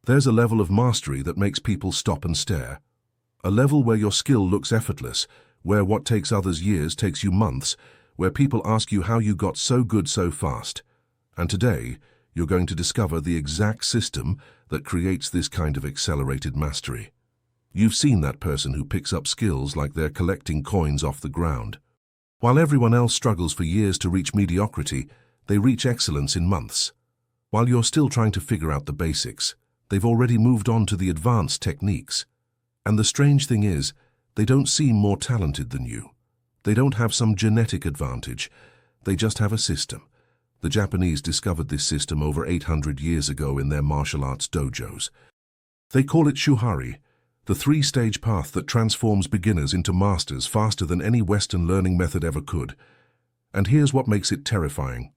There's a level of mastery that makes people stop and stare. A level where your skill looks effortless, where what takes others years takes you months, where people ask you how you got so good so fast. And today, you're going to discover the exact system that creates this kind of accelerated mastery. You've seen that person who picks up skills like they're collecting coins off the ground. While everyone else struggles for years to reach mediocrity, they reach excellence in months. While you're still trying to figure out the basics, they've already moved on to the advanced techniques. And the strange thing is, they don't seem more talented than you. They don't have some genetic advantage. They just have a system. The Japanese discovered this system over 800 years ago in their martial arts dojos. They call it Shuhari, the three-stage path that transforms beginners into masters faster than any Western learning method ever could. And here's what makes it terrifying.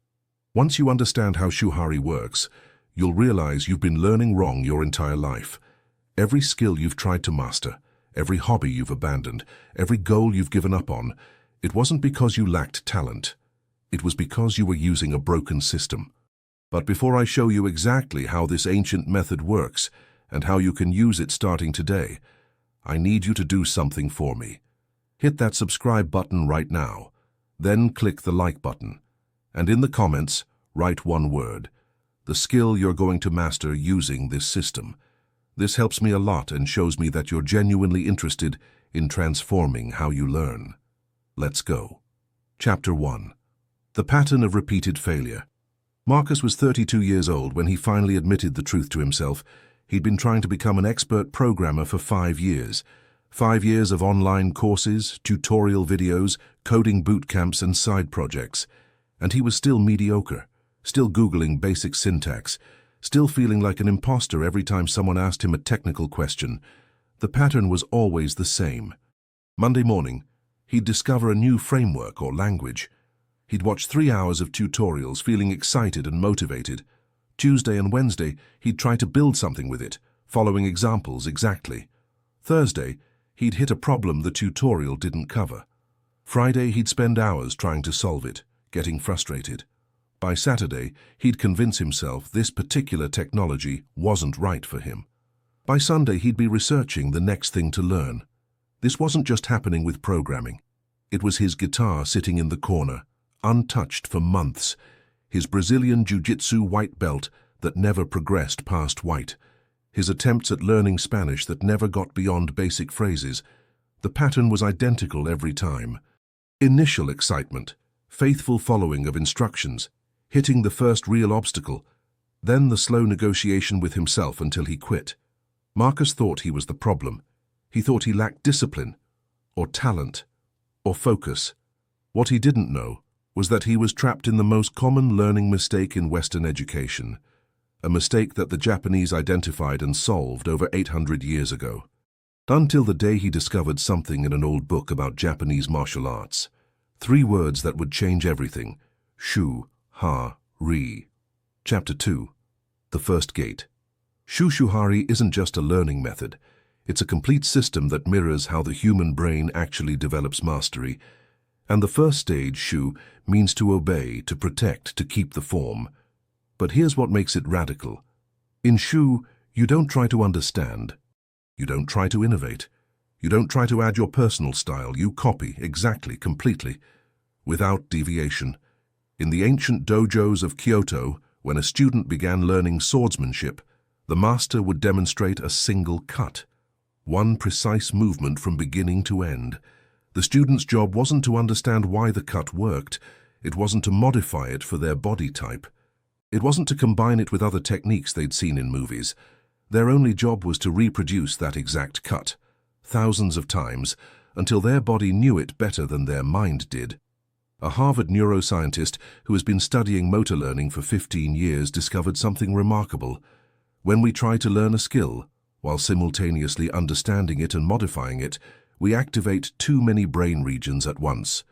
Once you understand how Shuhari works, you'll realize you've been learning wrong your entire life. Every skill you've tried to master, every hobby you've abandoned, every goal you've given up on, it wasn't because you lacked talent. It was because you were using a broken system. But before I show you exactly how this ancient method works and how you can use it starting today, I need you to do something for me. Hit that subscribe button right now, then click the like button, and in the comments, write one word, the skill you're going to master using this system. This helps me a lot and shows me that you're genuinely interested in transforming how you learn. Let's go. Chapter 1. The Pattern of Repeated Failure. Marcus was 32 years old when he finally admitted the truth to himself. He'd been trying to become an expert programmer for 5 years. 5 years of online courses, tutorial videos, coding boot camps and side projects. And he was still mediocre, still Googling basic syntax, still feeling like an imposter every time someone asked him a technical question. The pattern was always the same. Monday morning, he'd discover a new framework or language. He'd watch 3 hours of tutorials, feeling excited and motivated. Tuesday and Wednesday, he'd try to build something with it, following examples exactly. Thursday, he'd hit a problem the tutorial didn't cover. Friday, he'd spend hours trying to solve it, getting frustrated. By Saturday, he'd convince himself this particular technology wasn't right for him. By Sunday, he'd be researching the next thing to learn. This wasn't just happening with programming. It was his guitar sitting in the corner, untouched for months, his Brazilian jiu-jitsu white belt that never progressed past white, his attempts at learning Spanish that never got beyond basic phrases. The pattern was identical every time. Initial excitement, faithful following of instructions, hitting the first real obstacle, then the slow negotiation with himself until he quit. Marcus thought he was the problem. He thought he lacked discipline, or talent, or focus. What he didn't know was that he was trapped in the most common learning mistake in Western education, a mistake that the Japanese identified and solved over 800 years ago. Until the day he discovered something in an old book about Japanese martial arts. 3 words that would change everything. Shu-ha-ri. Chapter 2. The First Gate. Shuhari isn't just a learning method. It's a complete system that mirrors how the human brain actually develops mastery. And the first stage, Shu, means to obey, to protect, to keep the form. But here's what makes it radical. In Shu, you don't try to understand. You don't try to innovate. You don't try to add your personal style. You copy exactly, completely, without deviation. In the ancient dojos of Kyoto, when a student began learning swordsmanship, the master would demonstrate a single cut, one precise movement from beginning to end. The student's job wasn't to understand why the cut worked. It wasn't to modify it for their body type. It wasn't to combine it with other techniques they'd seen in movies. Their only job was to reproduce that exact cut, thousands of times, until their body knew it better than their mind did. A Harvard neuroscientist who has been studying motor learning for 15 years discovered something remarkable. When we try to learn a skill, while simultaneously understanding it and modifying it, we activate too many brain regions at once.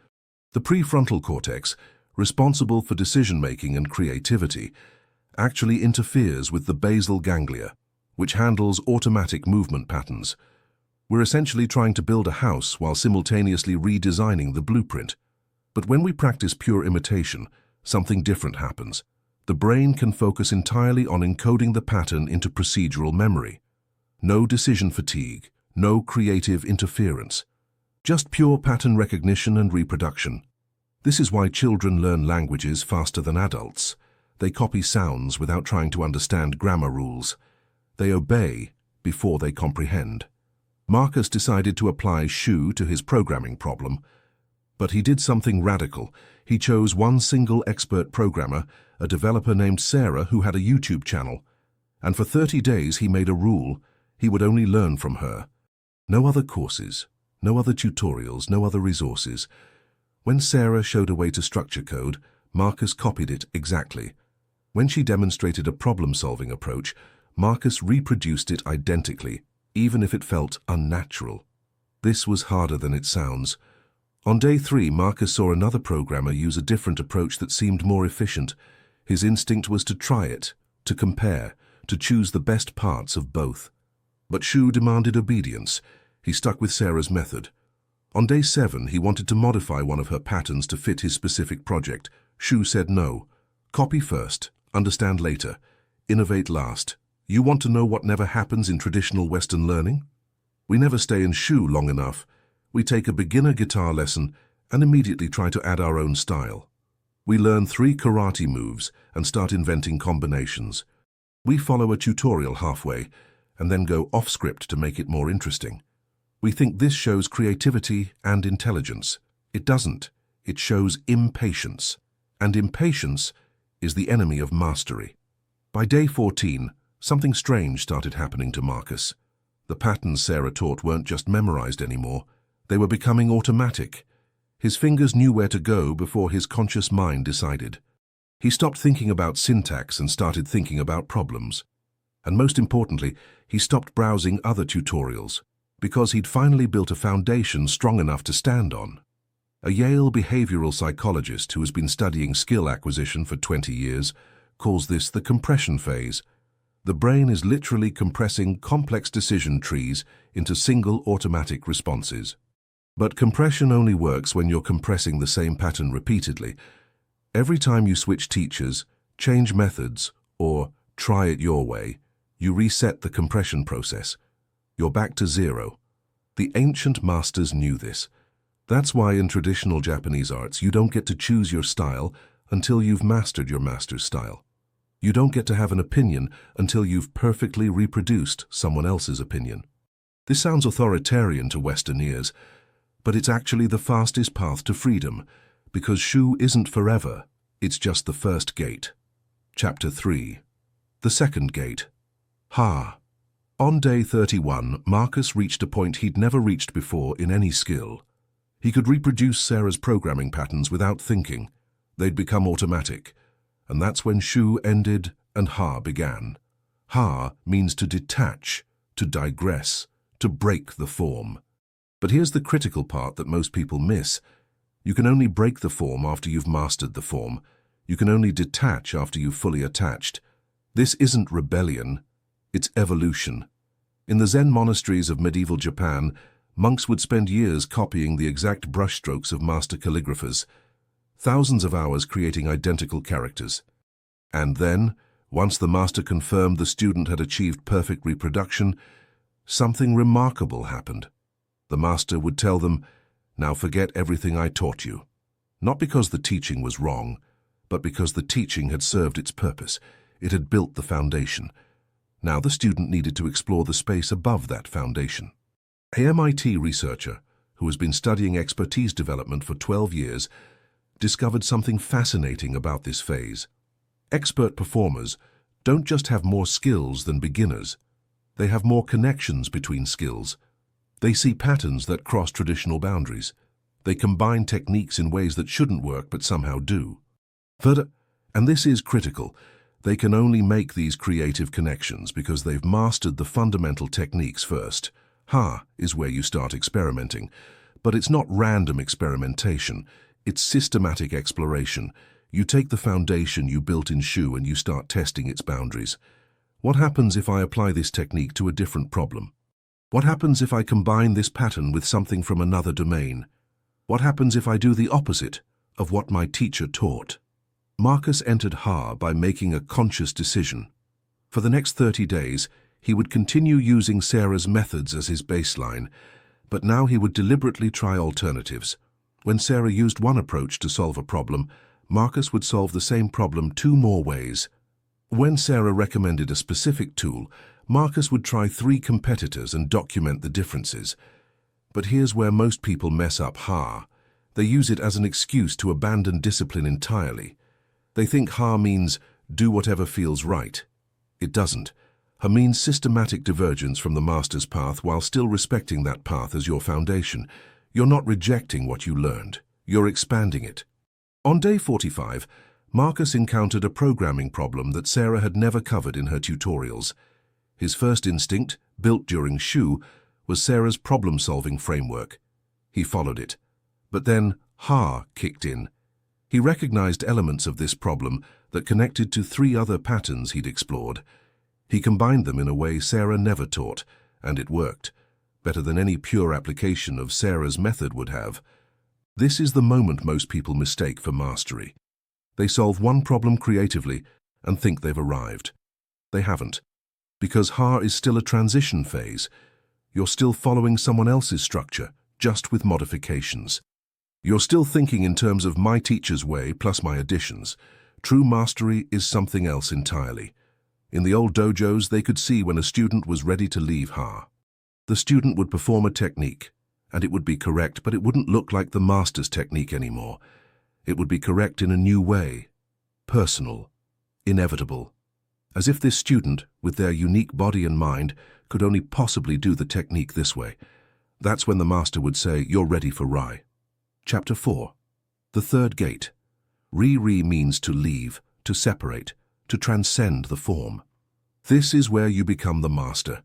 The prefrontal cortex, responsible for decision-making and creativity, actually interferes with the basal ganglia, which handles automatic movement patterns. We're essentially trying to build a house while simultaneously redesigning the blueprint. But when we practice pure imitation, something different happens. The brain can focus entirely on encoding the pattern into procedural memory. No decision fatigue, no creative interference. Just pure pattern recognition and reproduction. This is why children learn languages faster than adults. They copy sounds without trying to understand grammar rules. They obey before they comprehend. Marcus decided to apply Shu to his programming problem, but he did something radical. He chose one single expert programmer, a developer named Sarah who had a YouTube channel, and for 30 days he made a rule: he would only learn from her. No other courses, no other tutorials, no other resources. When Sarah showed a way to structure code, Marcus copied it exactly. When she demonstrated a problem-solving approach, Marcus reproduced it identically, even if it felt unnatural. This was harder than it sounds. On day 3, Marcus saw another programmer use a different approach that seemed more efficient. His instinct was to try it, to compare, to choose the best parts of both. But Shu demanded obedience. He stuck with Sarah's method. On day 7, he wanted to modify one of her patterns to fit his specific project. Shu said no. Copy first, understand later, innovate last. You want to know what never happens in traditional Western learning? We never stay in Shu long enough. We take a beginner guitar lesson and immediately try to add our own style. We learn 3 karate moves and start inventing combinations. We follow a tutorial halfway and then go off-script to make it more interesting. We think this shows creativity and intelligence. It doesn't. It shows impatience. And impatience is the enemy of mastery. By day 14, something strange started happening to Marcus. The patterns Sarah taught weren't just memorized anymore. They were becoming automatic. His fingers knew where to go before his conscious mind decided. He stopped thinking about syntax and started thinking about problems. And most importantly, he stopped browsing other tutorials, because he'd finally built a foundation strong enough to stand on. A Yale behavioral psychologist who has been studying skill acquisition for 20 years calls this the compression phase. The brain is literally compressing complex decision trees into single automatic responses. But compression only works when you're compressing the same pattern repeatedly. Every time you switch teachers, change methods, or try it your way, you reset the compression process. You're back to zero. The ancient masters knew this. That's why in traditional Japanese arts you don't get to choose your style until you've mastered your master's style. You don't get to have an opinion until you've perfectly reproduced someone else's opinion. This sounds authoritarian to Western ears, but it's actually the fastest path to freedom, because Shu isn't forever, it's just the first gate. Chapter 3. The second gate. Ha. On day 31, Marcus reached a point he'd never reached before in any skill. He could reproduce Sarah's programming patterns without thinking. They'd become automatic. And that's when Shu ended and Ha began. Ha means to detach, to digress, to break the form. But here's the critical part that most people miss. You can only break the form after you've mastered the form. You can only detach after you've fully attached. This isn't rebellion, it's evolution. In the Zen monasteries of medieval Japan, monks would spend years copying the exact brushstrokes of master calligraphers, thousands of hours creating identical characters. And then, once the master confirmed the student had achieved perfect reproduction, something remarkable happened. The master would tell them, "Now forget everything I taught you." Not because the teaching was wrong, but because the teaching had served its purpose. It had built the foundation. Now the student needed to explore the space above that foundation. A MIT researcher, who has been studying expertise development for 12 years, discovered something fascinating about this phase. Expert performers don't just have more skills than beginners. They have more connections between skills. They see patterns that cross traditional boundaries. They combine techniques in ways that shouldn't work but somehow do. Further, and this is critical, they can only make these creative connections because they've mastered the fundamental techniques first. Ha is where you start experimenting. But it's not random experimentation. It's systematic exploration. You take the foundation you built in Shu and you start testing its boundaries. What happens if I apply this technique to a different problem? What happens if I combine this pattern with something from another domain? What happens if I do the opposite of what my teacher taught? Marcus entered Ha by making a conscious decision. For the next 30 days, he would continue using Sarah's methods as his baseline, but now he would deliberately try alternatives. When Sarah used one approach to solve a problem, Marcus would solve the same problem 2 more ways. When Sarah recommended a specific tool, Marcus would try 3 competitors and document the differences. But here's where most people mess up Ha. They use it as an excuse to abandon discipline entirely. They think Ha means do whatever feels right. It doesn't. Ha means systematic divergence from the master's path while still respecting that path as your foundation. You're not rejecting what you learned. You're expanding it. On day 45, Marcus encountered a programming problem that Sarah had never covered in her tutorials. His first instinct, built during Shu, was Sarah's problem-solving framework. He followed it. But then Ha kicked in. He recognized elements of this problem that connected to 3 other patterns he'd explored. He combined them in a way Sarah never taught, and it worked, better than any pure application of Sarah's method would have. This is the moment most people mistake for mastery. They solve one problem creatively and think they've arrived. They haven't, because Ha is still a transition phase. You're still following someone else's structure, just with modifications. You're still thinking in terms of my teacher's way plus my additions. True mastery is something else entirely. In the old dojos, they could see when a student was ready to leave Ha. The student would perform a technique, and it would be correct, but it wouldn't look like the master's technique anymore. It would be correct in a new way, personal, inevitable, as if this student, with their unique body and mind, could only possibly do the technique this way. That's when the master would say, "You're ready for Rai." Chapter 4. The third gate. Re means to leave, to separate, to transcend the form. This is where you become the master.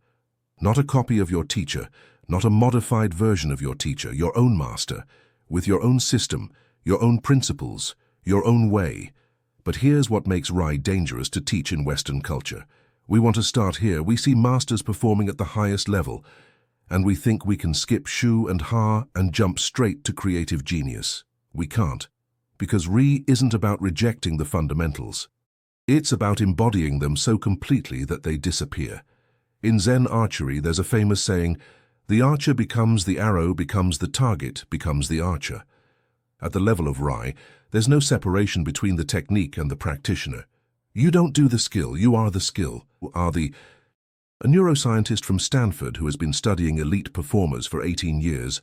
Not a copy of your teacher, not a modified version of your teacher, your own master, with your own system, your own principles, your own way. But here's what makes Rai dangerous to teach in Western culture. We want to start here. We see masters performing at the highest level, and we think we can skip Shu and Ha and jump straight to creative genius. We can't, because Ri isn't about rejecting the fundamentals. It's about embodying them so completely that they disappear. In Zen archery, there's a famous saying, "The archer becomes the arrow, becomes the target, becomes the archer." At the level of Rai, there's no separation between the technique and the practitioner. You don't do the skill, you are the skill. A neuroscientist from Stanford who has been studying elite performers for 18 years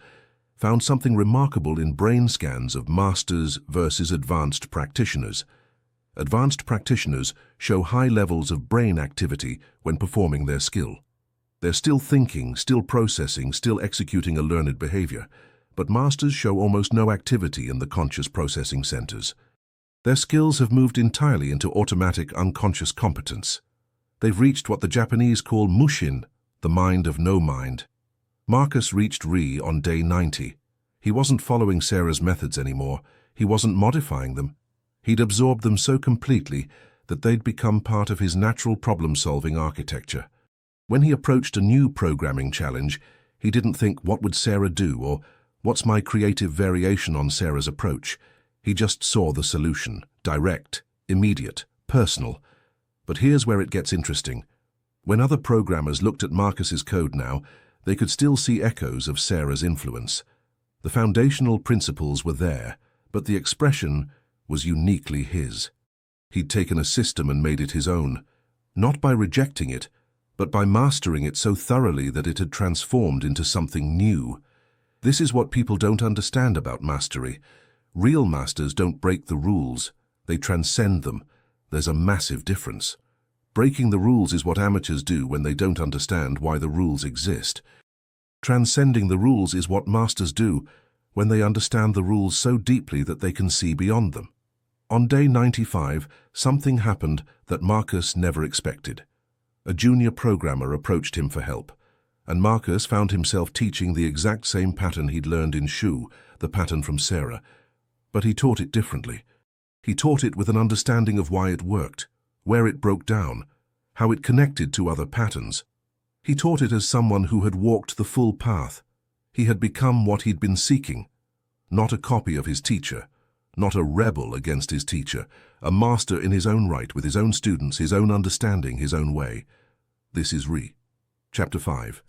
found something remarkable in brain scans of masters versus advanced practitioners. Advanced practitioners show high levels of brain activity when performing their skill. They're still thinking, still processing, still executing a learned behavior, but masters show almost no activity in the conscious processing centers. Their skills have moved entirely into automatic unconscious competence. They've reached what the Japanese call mushin, the mind of no mind. Marcus reached Ri on day 90. He wasn't following Sarah's methods anymore. He wasn't modifying them. He'd absorbed them so completely that they'd become part of his natural problem-solving architecture. When he approached a new programming challenge, he didn't think, what would Sarah do, or what's my creative variation on Sarah's approach? He just saw the solution, direct, immediate, personal. But here's where it gets interesting. When other programmers looked at Marcus's code now, they could still see echoes of Sarah's influence. The foundational principles were there, but the expression was uniquely his. He'd taken a system and made it his own, not by rejecting it, but by mastering it so thoroughly that it had transformed into something new. This is what people don't understand about mastery. Real masters don't break the rules, they transcend them. There's a massive difference. Breaking the rules is what amateurs do when they don't understand why the rules exist. Transcending the rules is what masters do when they understand the rules so deeply that they can see beyond them. On day 95, something happened that Marcus never expected. A junior programmer approached him for help, and Marcus found himself teaching the exact same pattern he'd learned in Shu, the pattern from Sarah. But he taught it differently. He taught it with an understanding of why it worked, where it broke down, how it connected to other patterns. He taught it as someone who had walked the full path. He had become what he'd been seeking, not a copy of his teacher, not a rebel against his teacher, a master in his own right, with his own students, his own understanding, his own way. This is Chapter 5,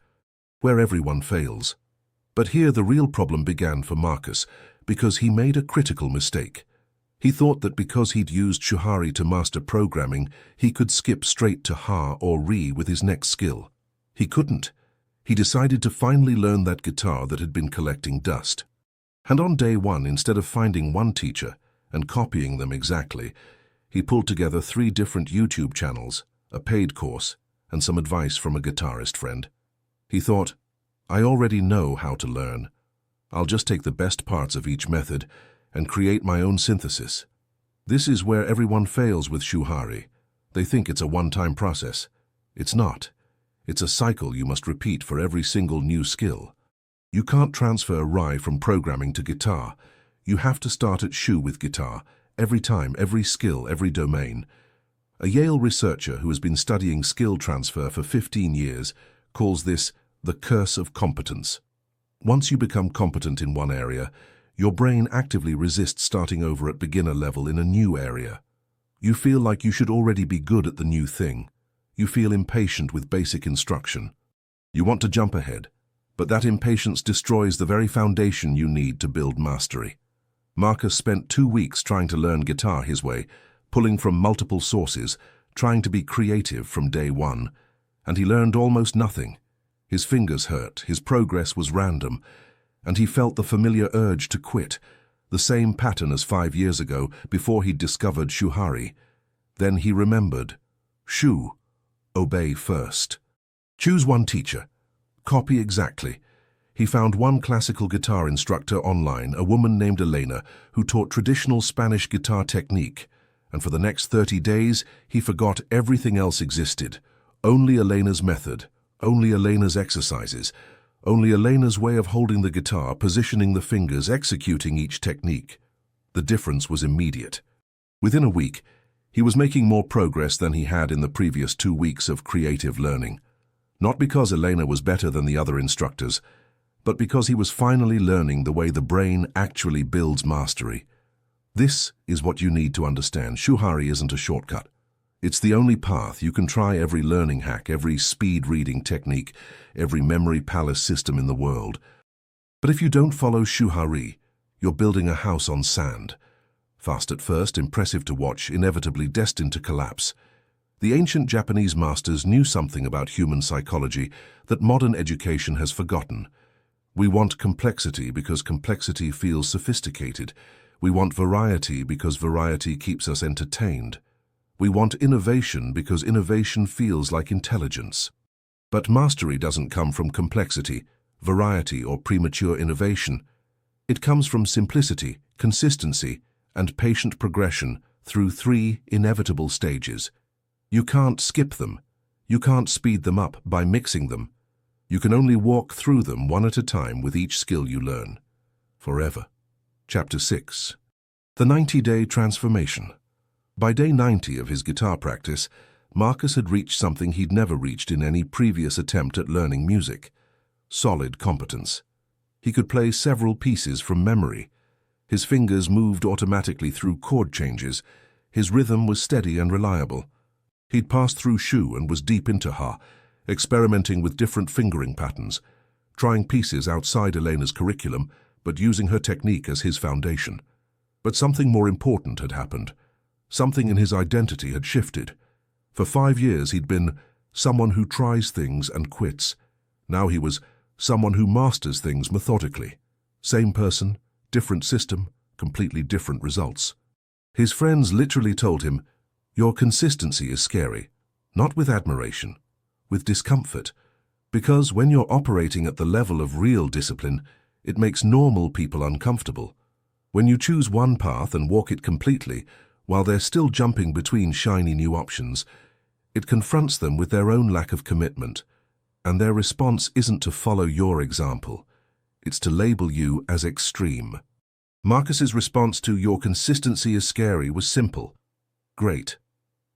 where everyone fails. But here the real problem began for Marcus, because he made a critical mistake. He thought that because he'd used Shuhari to master programming, he could skip straight to Ha or Re with his next skill. He couldn't. He decided to finally learn that guitar that had been collecting dust. And on day one, instead of finding one teacher and copying them exactly, he pulled together 3 different YouTube channels, a paid course, and some advice from a guitarist friend. He thought, I already know how to learn. I'll just take the best parts of each method and create my own synthesis. This is where everyone fails with Shuhari. They think it's a one-time process. It's not. It's a cycle you must repeat for every single new skill. You can't transfer Rai from programming to guitar. You have to start at Shu with guitar, every time, every skill, every domain. A Yale researcher who has been studying skill transfer for 15 years calls this the curse of competence. Once you become competent in one area, your brain actively resists starting over at beginner level in a new area. You feel like you should already be good at the new thing. You feel impatient with basic instruction. You want to jump ahead, but that impatience destroys the very foundation you need to build mastery. Marcus spent 2 weeks trying to learn guitar his way, pulling from multiple sources, trying to be creative from day one, and he learned almost nothing. His fingers hurt, his progress was random, and he felt the familiar urge to quit, the same pattern as 5 years ago before he'd discovered Shuhari. Then he remembered. Shu. Obey first. Choose one teacher. Copy exactly. He found one classical guitar instructor online, a woman named Elena, who taught traditional Spanish guitar technique, and for the next 30 days he forgot everything else existed. Only Elena's method, only Elena's exercises, only Elena's way of holding the guitar, positioning the fingers, executing each technique. The difference was immediate. Within a week, he was making more progress than he had in the previous 2 weeks of creative learning. Not because Elena was better than the other instructors, but because he was finally learning the way the brain actually builds mastery. This is what you need to understand. Shuhari isn't a shortcut. It's the only path. You can try every learning hack, every speed-reading technique, every memory palace system in the world. But if you don't follow Shuhari, you're building a house on sand. Fast at first, impressive to watch, inevitably destined to collapse. The ancient Japanese masters knew something about human psychology that modern education has forgotten. We want complexity because complexity feels sophisticated. We want variety because variety keeps us entertained. We want innovation because innovation feels like intelligence. But mastery doesn't come from complexity, variety, or premature innovation. It comes from simplicity, consistency, and patient progression through 3 inevitable stages. You can't skip them. You can't speed them up by mixing them. You can only walk through them one at a time with each skill you learn. Forever. Chapter 6. The 90-Day Transformation. By day 90 of his guitar practice, Marcus had reached something he'd never reached in any previous attempt at learning music: solid competence. He could play several pieces from memory. His fingers moved automatically through chord changes. His rhythm was steady and reliable. He'd passed through Shu and was deep into Ha, experimenting with different fingering patterns, trying pieces outside Elena's curriculum, but using her technique as his foundation. But something more important had happened. Something in his identity had shifted. For 5 years he'd been someone who tries things and quits. Now he was someone who masters things methodically. Same person, different system, completely different results. His friends literally told him, "Your consistency is scary," not with admiration, with discomfort, because when you're operating at the level of real discipline, it makes normal people uncomfortable. When you choose one path and walk it completely, while they're still jumping between shiny new options, it confronts them with their own lack of commitment, and their response isn't to follow your example, it's to label you as extreme. Marcus's response to "your consistency is scary" was simple. Great.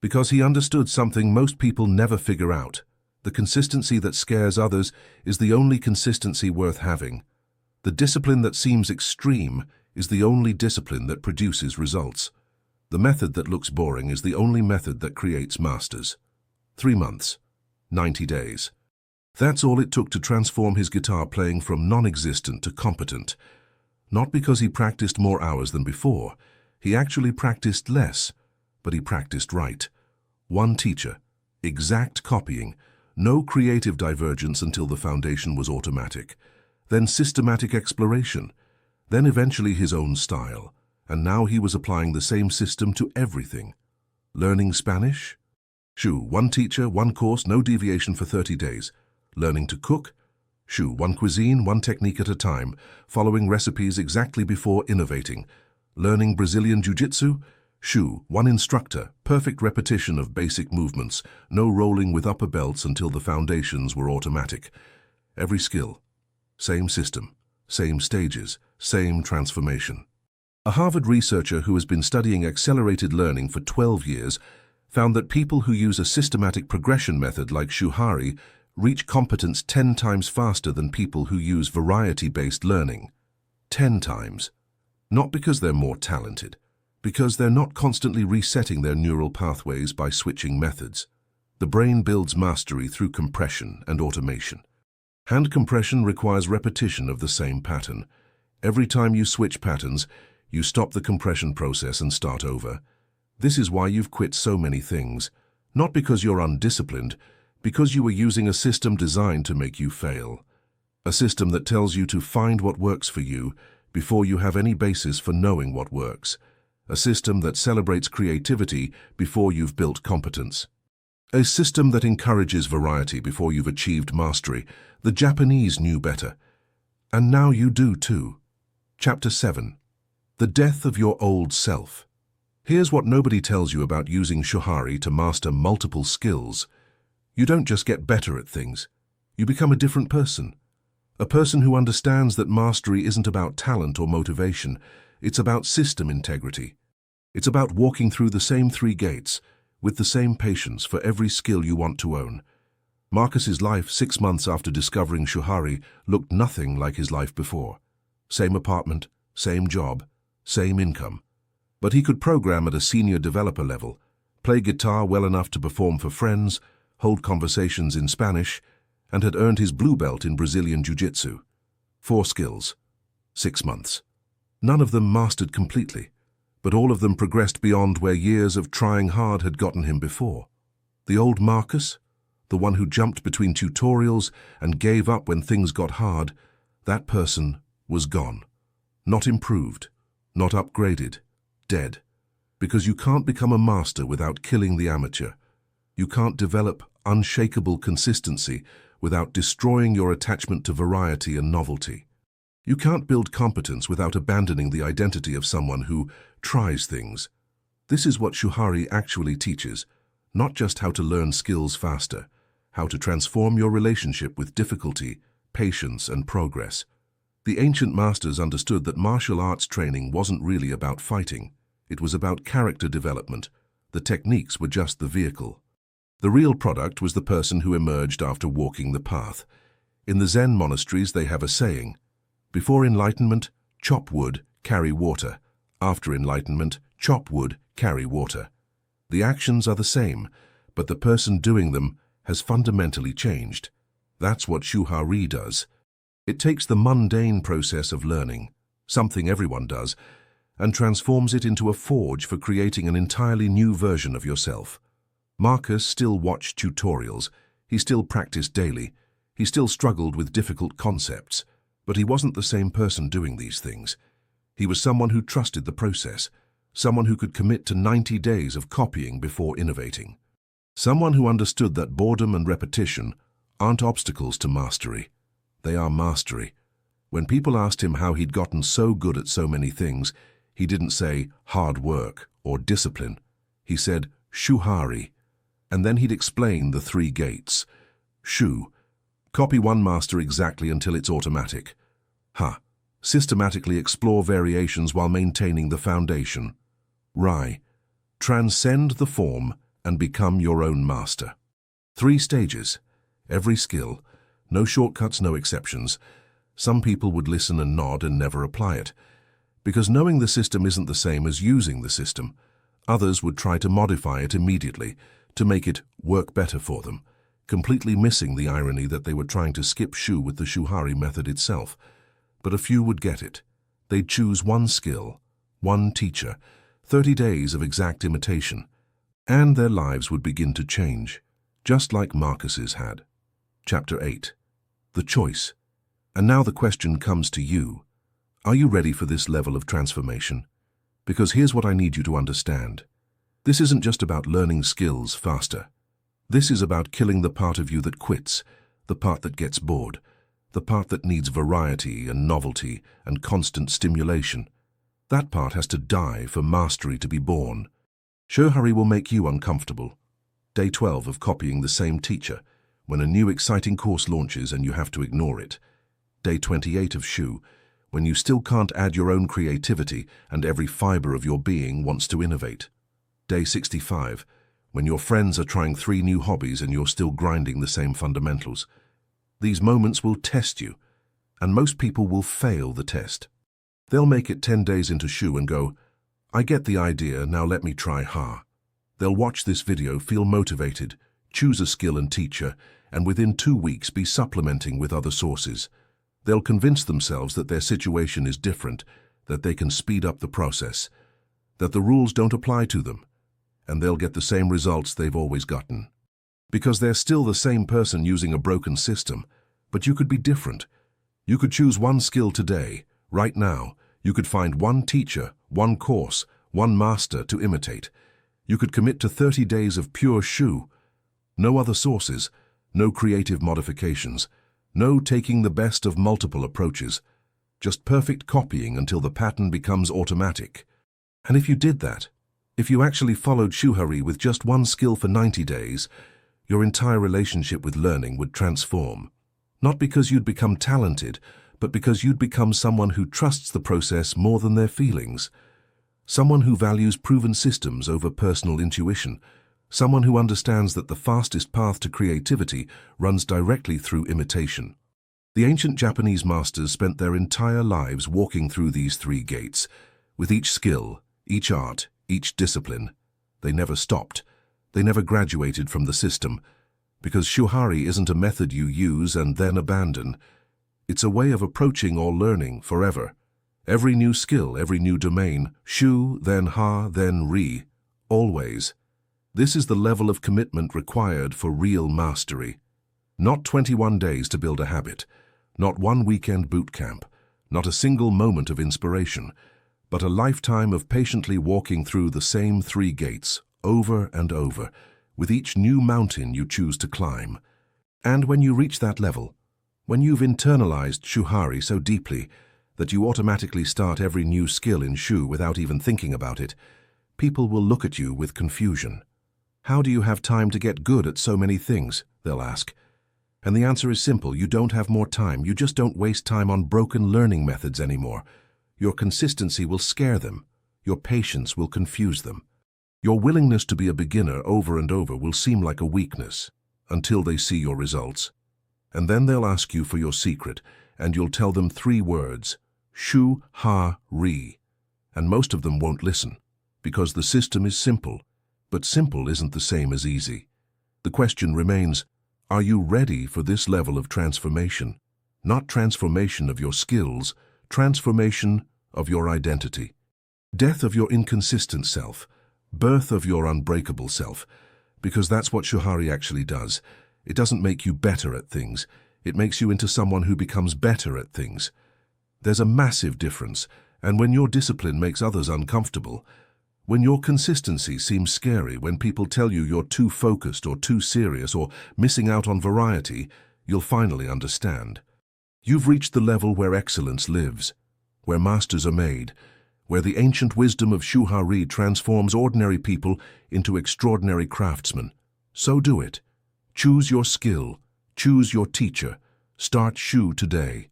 Because he understood something most people never figure out. The consistency that scares others is the only consistency worth having. The discipline that seems extreme is the only discipline that produces results. The method that looks boring is the only method that creates masters. 3 months, 90 days. That's all it took to transform his guitar playing from non-existent to competent. Not because he practiced more hours than before. He actually practiced less, but he practiced right. One teacher, exact copying, no creative divergence until the foundation was automatic, then systematic exploration, then eventually his own style, and now he was applying the same system to everything. Learning Spanish? One teacher, one course, no deviation for 30 days. Learning to cook? One cuisine, one technique at a time, following recipes exactly before innovating. Learning Brazilian Jiu-Jitsu? One instructor, perfect repetition of basic movements, no rolling with upper belts until the foundations were automatic. Every skill, same system, same stages, same transformation. A Harvard researcher who has been studying accelerated learning for 12 years found that people who use a systematic progression method like Shuhari reach competence 10 times faster than people who use variety-based learning. 10 times. Not because they're more talented, because they're not constantly resetting their neural pathways by switching methods. The brain builds mastery through compression and automation. Hand compression requires repetition of the same pattern. Every time you switch patterns, you stop the compression process and start over. This is why you've quit so many things. Not because you're undisciplined, because you were using a system designed to make you fail. A system that tells you to find what works for you before you have any basis for knowing what works. A system that celebrates creativity before you've built competence. A system that encourages variety before you've achieved mastery. The Japanese knew better. And now you do too. Chapter 7. The Death of Your Old Self. Here's what nobody tells you about using Shuhari to master multiple skills. You don't just get better at things. You become a different person. A person who understands that mastery isn't about talent or motivation. It's about system integrity. It's about walking through the same 3 gates, with the same patience for every skill you want to own. Marcus's life 6 months after discovering Shuhari looked nothing like his life before. Same apartment, same job, same income. But he could program at a senior developer level, play guitar well enough to perform for friends, hold conversations in Spanish, and had earned his blue belt in Brazilian Jiu-Jitsu. 4 skills. 6 months. None of them mastered completely, but all of them progressed beyond where years of trying hard had gotten him before. The old Marcus, the one who jumped between tutorials and gave up when things got hard, that person was gone. Not improved, not upgraded, dead. Because you can't become a master without killing the amateur. You can't develop unshakable consistency without destroying your attachment to variety and novelty. You can't build competence without abandoning the identity of someone who tries things. This is what Shuhari actually teaches, not just how to learn skills faster, how to transform your relationship with difficulty, patience, and progress. The ancient masters understood that martial arts training wasn't really about fighting. It was about character development. The techniques were just the vehicle. The real product was the person who emerged after walking the path. In the Zen monasteries, they have a saying: before enlightenment, chop wood, carry water. After enlightenment, chop wood, carry water. The actions are the same, but the person doing them has fundamentally changed. That's what Shuhari does. It takes the mundane process of learning, something everyone does, and transforms it into a forge for creating an entirely new version of yourself. Marcus still watched tutorials, he still practiced daily, he still struggled with difficult concepts, but he wasn't the same person doing these things. He was someone who trusted the process, someone who could commit to 90 days of copying before innovating. Someone who understood that boredom and repetition aren't obstacles to mastery. They are mastery. When people asked him how he'd gotten so good at so many things, he didn't say hard work or discipline. He said Shuhari, and then he'd explain the 3 gates. Copy one master exactly until it's automatic. Systematically explore variations while maintaining the foundation. Transcend the form and become your own master. 3 stages. Every skill. No shortcuts, no exceptions. Some people would listen and nod and never apply it. Because knowing the system isn't the same as using the system, others would try to modify it immediately to make it work better for them, completely missing the irony that they were trying to skip Shu with the Shuhari method itself. But a few would get it. They'd choose one skill, one teacher, 30 days of exact imitation, and their lives would begin to change, just like Marcus's had. Chapter 8. The Choice. And now the question comes to you. Are you ready for this level of transformation? Because here's what I need you to understand. This isn't just about learning skills faster. This is about killing the part of you that quits, the part that gets bored, the part that needs variety and novelty and constant stimulation. That part has to die for mastery to be born. Shuhari will make you uncomfortable. Day 12 of copying the same teacher, when a new exciting course launches and you have to ignore it. Day 28 of Shu, when you still can't add your own creativity and every fiber of your being wants to innovate. Day 65, when your friends are trying 3 new hobbies and you're still grinding the same fundamentals. These moments will test you, and most people will fail the test. They'll make it 10 days into Shu and go, I get the idea, now let me try Ha. They'll watch this video, feel motivated, choose a skill and teacher, and within 2 weeks be supplementing with other sources. They'll convince themselves that their situation is different, that they can speed up the process, that the rules don't apply to them, and they'll get the same results they've always gotten. Because they're still the same person using a broken system, but you could be different. You could choose one skill today, right now. You could find one teacher, one course, one master to imitate. You could commit to 30 days of pure Shu. No other sources, no creative modifications, no taking the best of multiple approaches, just perfect copying until the pattern becomes automatic. And if you did that, if you actually followed Shuhari with just one skill for 90 days, your entire relationship with learning would transform. Not because you'd become talented, but because you'd become someone who trusts the process more than their feelings. Someone who values proven systems over personal intuition. Someone who understands that the fastest path to creativity runs directly through imitation. The ancient Japanese masters spent their entire lives walking through these 3 gates. With each skill, each art, each discipline, they never stopped. They never graduated from the system. Because Shuhari isn't a method you use and then abandon. It's a way of approaching or learning forever. Every new skill, every new domain, Shu, then Ha, then Ri, always. This is the level of commitment required for real mastery. Not 21 days to build a habit, not one weekend boot camp, not a single moment of inspiration, but a lifetime of patiently walking through the same 3 gates, over and over, with each new mountain you choose to climb. And when you reach that level, when you've internalized Shuhari so deeply that you automatically start every new skill in Shu without even thinking about it, people will look at you with confusion. How do you have time to get good at so many things? They'll ask. And the answer is simple. You don't have more time. You just don't waste time on broken learning methods anymore. Your consistency will scare them. Your patience will confuse them. Your willingness to be a beginner over and over will seem like a weakness until they see your results. And then they'll ask you for your secret, and you'll tell them 3 words, Shu-ha-ri. And most of them won't listen, because the system is simple. But simple isn't the same as easy. The question remains, are you ready for this level of transformation? Not transformation of your skills, transformation of your identity. Death of your inconsistent self, birth of your unbreakable self. Because that's what Shuhari actually does. It doesn't make you better at things. It makes you into someone who becomes better at things. There's a massive difference, and when your discipline makes others uncomfortable, when your consistency seems scary, when people tell you you're too focused or too serious or missing out on variety, you'll finally understand. You've reached the level where excellence lives, where masters are made, where the ancient wisdom of Shuhari transforms ordinary people into extraordinary craftsmen. So do it. Choose your skill. Choose your teacher. Start Shu today.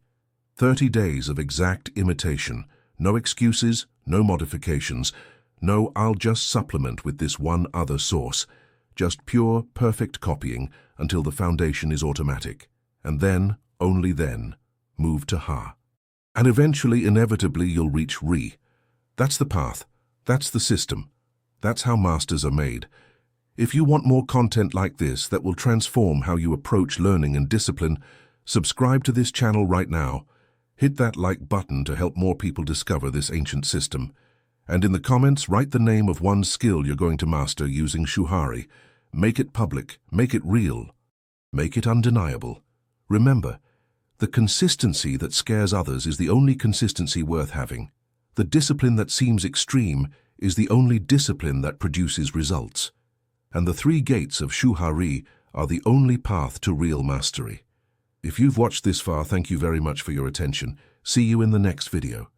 30 days of exact imitation. No excuses, no modifications. No, I'll just supplement with this one other source. Just pure, perfect copying until the foundation is automatic. And then, only then, move to Ha. And eventually, inevitably, you'll reach Ri, That's the path. That's the system. That's how masters are made. If you want more content like this that will transform how you approach learning and discipline, subscribe to this channel right now. Hit that like button to help more people discover this ancient system. And in the comments, write the name of one skill you're going to master using Shuhari. Make it public, make it real, make it undeniable. Remember, the consistency that scares others is the only consistency worth having. The discipline that seems extreme is the only discipline that produces results. And the 3 gates of Shuhari are the only path to real mastery. If you've watched this far, thank you very much for your attention. See you in the next video.